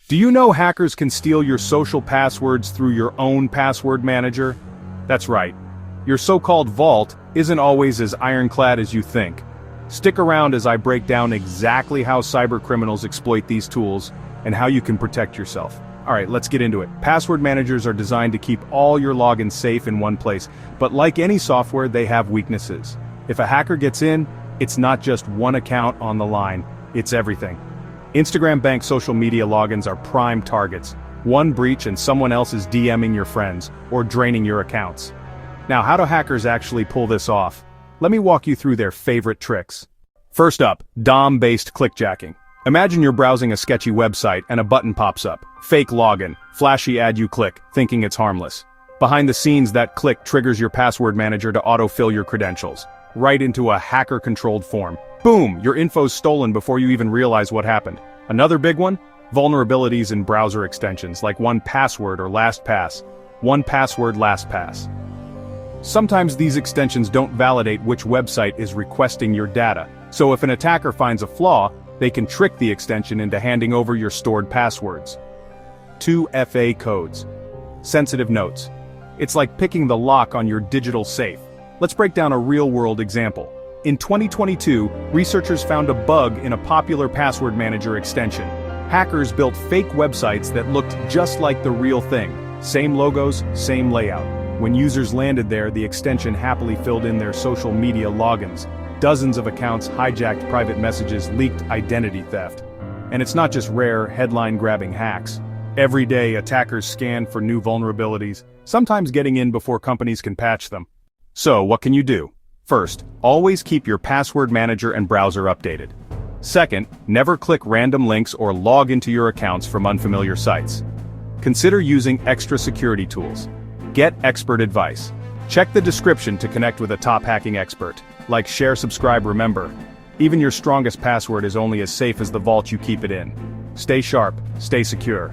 Do you know hackers can steal your social passwords through your own password manager? That's right. Your so-called vault isn't always as ironclad as you think. Stick around as I break down exactly how cybercriminals exploit these tools and how you can protect yourself. Alright, let's get into it. Password managers are designed to keep all your logins safe in one place, but like any software, they have weaknesses. If a hacker gets in, it's not just one account on the line, it's everything. Instagram bank social media logins are prime targets. One breach and someone else is DMing your friends, or draining your accounts. Now, how do hackers actually pull this off? Let me walk you through their favorite tricks. First up, DOM-based clickjacking. Imagine you're browsing a sketchy website and a button pops up. Fake login, flashy ad you click, thinking it's harmless. Behind the scenes, that click triggers your password manager to autofill your credentials, right into a hacker-controlled form. Boom, your info's stolen before you even realize what happened. Another big one? Vulnerabilities in browser extensions like 1Password or LastPass. 1Password LastPass. Sometimes these extensions don't validate which website is requesting your data, so if an attacker finds a flaw, they can trick the extension into handing over your stored passwords. 2FA codes. Sensitive notes. It's like picking the lock on your digital safe. Let's break down a real-world example. In 2022, researchers found a bug in a popular password manager extension. Hackers built fake websites that looked just like the real thing. Same logos, same layout. When users landed there, the extension happily filled in their social media logins. Dozens of accounts hijacked private messages, leaked identity theft. And it's not just rare, headline-grabbing hacks. Every day, attackers scan for new vulnerabilities, sometimes getting in before companies can patch them. So, what can you do? First, always keep your password manager and browser updated. Second, never click random links or log into your accounts from unfamiliar sites. Consider using extra security tools. Get expert advice. Check the description to connect with a top hacking expert. Like, share, subscribe, remember. Even your strongest password is only as safe as the vault you keep it in. Stay sharp, stay secure.